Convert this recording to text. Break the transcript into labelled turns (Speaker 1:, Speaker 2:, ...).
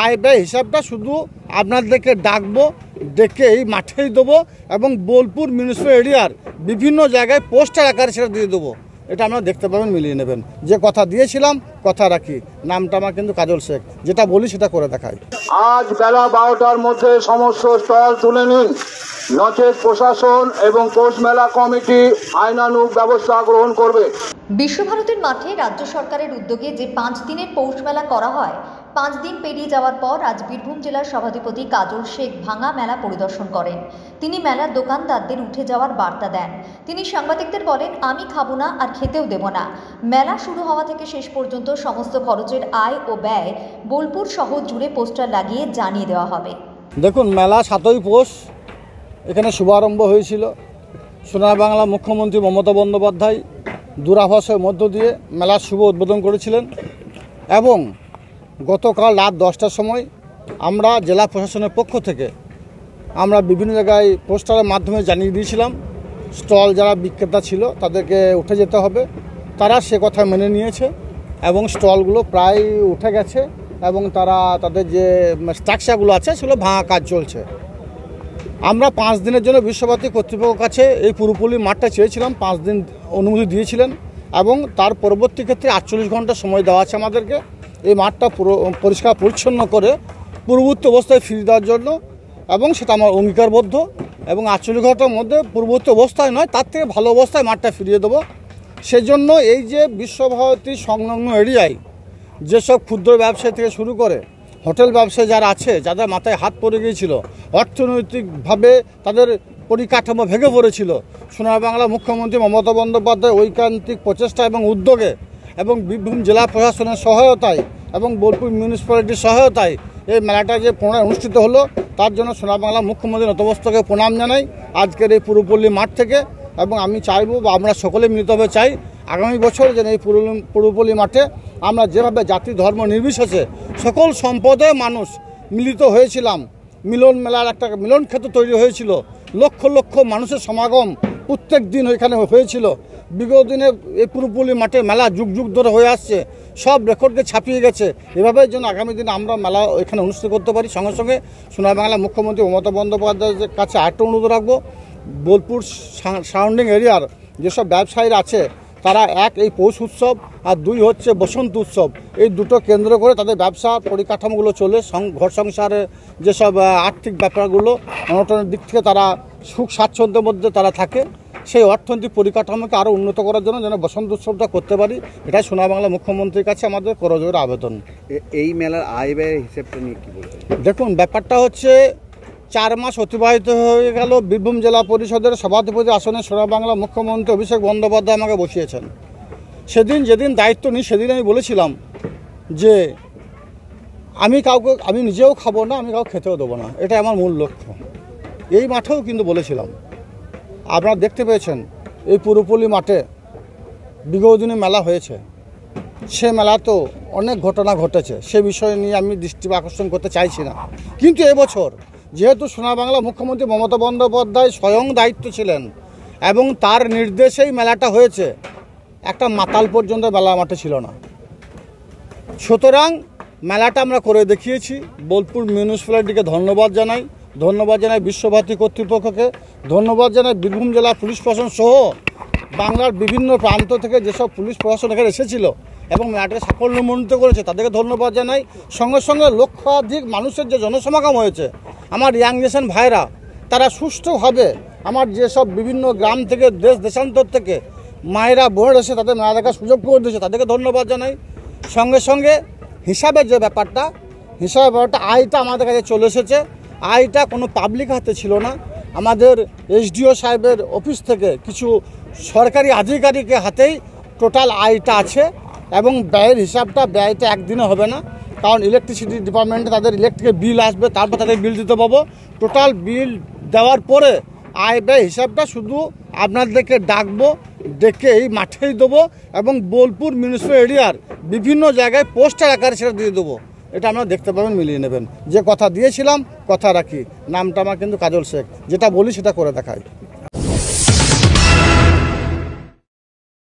Speaker 1: আয় ব্যয় হিসাবটা শুধু আপনাদেরকে ডাকবো, ডেকে এই মাঠেই দেবো এবং বোলপুর মিউনিসিপ্যাল এরিয়ার বিভিন্ন জায়গায় পোস্টার আকারে সেটা দিয়ে দেবো। এটা আপনারা দেখতে পাবেন, মিলিয়ে নেবেন। যে কথা দিয়েছিলাম কথা রাখি। নামটা আমার কিন্তু কাজল শেখ, যেটা বলি সেটা করে দেখাই।
Speaker 2: আজ বেলা 12টার মধ্যে সমস্ত স্টল তুলে নিন, নচেত প্রশাসন এবং পৌষ মেলা কমিটি আইনানুগ ব্যবস্থা গ্রহণ করবে।
Speaker 3: বিশ্বভারতীর মাঠে রাজ্য সরকারের উদ্যোগে যে 5 দিনের পৌষ মেলা করা হয়, 5 দিন পেরিয়ে যাওয়ার পর আজ বীরভূম জেলার সভাধিপতি কাজল শেখ ভাঙা মেলা পরিদর্শন করেন। তিনি মেলার দোকানদারদের উঠে যাওয়ার বার্তা দেন। তিনি সাংবাদিকদের বলেন, আমি খাবো না আর খেতেও দেব না। মেলা শুরু হওয়া থেকে শেষ পর্যন্ত সমস্ত খরচের আয় ও ব্যয় বোলপুর শহর জুড়ে পোস্টার লাগিয়ে জানিয়ে দেওয়া হবে।
Speaker 1: দেখুন, মেলা 7ই পৌষ এখানে শুভারম্ভ হয়েছিল। সোনার বাংলা মুখ্যমন্ত্রী মমতা বন্দ্যোপাধ্যায় দূরাভাষের মধ্য দিয়ে মেলার শুভ উদ্বোধন করেছিলেন এবং গতকাল রাত 10টার সময় আমরা জেলা প্রশাসনের পক্ষ থেকে আমরা বিভিন্ন জায়গায় পোস্টারের মাধ্যমে জানিয়ে দিয়েছিলাম স্টল যারা বিক্রেতা ছিল তাদেরকে উঠে যেতে হবে। তারা সে কথা মেনে নিয়েছে এবং স্টলগুলো প্রায় উঠে গেছে এবং তারা তাদের যে স্ট্রাকচারগুলো আছে সেগুলো ভাঙা কাজ চলছে। আমরা 5 দিনের জন্য বিশ্বভারতী কর্তৃপক্ষের কাছে এই পুরোপুরি মাঠটা চেয়েছিলাম, 5 দিন অনুমতি দিয়েছিলেন এবং তার পরবর্তী ক্ষেত্রে 48 ঘন্টা সময় দেওয়া আছে আমাদেরকে এই মাঠটা পুরো পরিষ্কার পরিচ্ছন্ন করে পূর্ববর্তী অবস্থায় ফিরিয়ে দেওয়ার জন্য, এবং সেটা আমার অঙ্গীকারবদ্ধ এবং 48 ঘন্টার মধ্যে পূর্ববর্তী অবস্থায় নয় তার থেকে ভালো অবস্থায় মাঠটা ফিরিয়ে দেবো। সেজন্য এই যে বিশ্বভারতী সংলগ্ন এরিয়ায় যেসব ক্ষুদ্র ব্যবসায়ী থেকে শুরু করে হোটেল ব্যবসায়ী যারা আছে, যাদের মাথায় হাত পড়ে গিয়েছিল, অর্থনৈতিকভাবে তাদের পরিকাঠামো ভেঙে পড়েছিল, সোনার বাংলা মুখ্যমন্ত্রী মমতা বন্দ্যোপাধ্যায় ঐকান্তিক প্রচেষ্টা এবং উদ্যোগে এবং বীরভূম জেলা প্রশাসনের সহায়তায় এবং বোলপুর মিউনিসিপ্যালিটির সহায়তায় এই মেলাটা যে পুনরায় অনুষ্ঠিত হলো, তার জন্য সোনার বাংলা মুখ্যমন্ত্রী নতমস্তকে প্রণাম জানাই আজকের এই পুরপল্লী মাঠ থেকে। এবং আমি চাইব বা আমরা সকলে মিলিতভাবে চাই আগামী বছর যেন এই পুরপল্লী মাঠে আমরা যেভাবে জাতি ধর্ম নির্বিশেষে সকল সম্প্রদায়ের মানুষ মিলিত হয়েছিলাম, মিলন মেলার একটা মিলন ক্ষেত্র তৈরি হয়েছিল, লক্ষ লক্ষ মানুষের সমাগম প্রত্যেক দিন ওইখানে হয়েছিল। বিগত দিনে এই পুরপল্লী মাঠে মেলা যুগ যুগ ধরে হয়ে আসছে, সব রেকর্ডকে ছাপিয়ে গেছে। এভাবে যেন আগামী দিনে আমরা মেলা এখানে অনুষ্ঠিত করতে পারি। সঙ্গে সঙ্গে সোনার বাংলা মুখ্যমন্ত্রী মমতা বন্দ্যোপাধ্যায়ের কাছে আরেকটা অনুরোধ রাখবো, বোলপুর সারাউন্ডিং এরিয়ার যেসব ব্যবসায়ীরা আছে তারা এই পৌষ উৎসব আর 2 হচ্ছে বসন্ত উৎসব, এই দুটো কেন্দ্র করে তাদের ব্যবসা পরিকাঠামোগুলো চলে, ঘর সংসারে যেসব আর্থিক ব্যাপারগুলো অনটনের দিক থেকে তারা সুখ স্বাচ্ছন্দ্যের মধ্যে তারা থাকে, সেই অর্থনৈতিক পরিকাঠামোকে আরও উন্নত করার জন্য যেন বসন্ত উৎসবটা করতে পারি, এটাই সোনার বাংলা মুখ্যমন্ত্রীর কাছে আমাদের করজোড়ে আবেদন।
Speaker 4: এই মেলার আয় ব্যয়ের হিসেবটা নিয়ে কী বলবেন?
Speaker 1: দেখুন, ব্যাপারটা হচ্ছে 4 মাস অতিবাহিত হয়ে গেল। বীরভূম জেলা পরিষদের সভাধিপতি আসনে সোনার বাংলা মুখ্যমন্ত্রী অভিষেক বন্দ্যোপাধ্যায় আমাকে বসিয়েছেন। যেদিন দায়িত্ব নিই সেদিন আমি বলেছিলাম যে আমি নিজেও খাবো না, আমি কাউকে খেতেও দেবো না, এটা আমার মূল লক্ষ্য। এই মাঠেও কিন্তু বলেছিলাম, আপনারা দেখতে পেয়েছেন এই পুরপল্লী মাঠে বিগত দিনে মেলা হয়েছে, সে মেলা তো অনেক ঘটনা ঘটেছে, সে বিষয় নিয়ে আমি দৃষ্টি আকর্ষণ করতে চাইছি না। কিন্তু এবছর যেহেতু সোনার বাংলা মুখ্যমন্ত্রী মমতা বন্দ্যোপাধ্যায় স্বয়ং দায়িত্ব ছিলেন এবং তার নির্দেশেই মেলাটা হয়েছে, একটা মাতাল পর্যন্ত মেলা মাঠে ছিল না। সুতরাং মেলাটা আমরা করে দেখিয়েছি। বোলপুর মিউনিসিপ্যালিটিকে ধন্যবাদ জানাই বিশ্বভারতী কর্তৃপক্ষকে ধন্যবাদ জানাই, বীরভূম জেলা পুলিশ প্রশাসন সহ বাংলার বিভিন্ন প্রান্ত থেকে যেসব পুলিশ প্রশাসন এখানে এসেছিল এবং মেলাটাকে সাফল্যমণ্ডিত করেছে তাদেরকে ধন্যবাদ জানাই। সঙ্গে সঙ্গে লক্ষাধিক মানুষের যে জনসমাগম হয়েছে, আমার ইয়াং জেনারেশন ভাইরা তারা সুষ্ঠুভাবে আমার যেসব বিভিন্ন গ্রাম থেকে দেশান্তর থেকে মায়েরা বোনেরা এসে তাদের মেলা দেখার সুযোগ করে দিয়েছে, তাদেরকে ধন্যবাদ জানাই। সঙ্গে সঙ্গে হিসাবের যে ব্যাপারটা আয়টা আমাদের কাছে চলে এসেছে। আয়টা কোনো পাবলিক হাতে ছিল না, আমাদের এসডিও সাহেবের অফিস থেকে কিছু সরকারি আধিকারিকের হাতেই টোটাল আয়টা আছে এবং ব্যয়টা একদিনে হবে না, কারণ ইলেকট্রিসিটি ডিপার্টমেন্টে তাদের ইলেকট্রিকের বিল আসবে, তারপর তাদের বিল দিতে পাবো। টোটাল বিল দেওয়ার পরে আয় ব্যয় হিসাবটা শুধু আপনাদেরকে ডাকবো, ডেকে এই মাঠেই দেবো এবং বোলপুর মিউনিসিপ্যাল এরিয়ার বিভিন্ন জায়গায় পোস্টার আকারে সেটা দিয়ে দেবো। এটা আপনারা দেখতে পাবেন, মিলিয়ে নেবেন। যে কথা দিয়েছিলাম কথা রাখি। নামটা আমার কিন্তু কাজল শেখ, যেটা বলি সেটা করে দেখাই।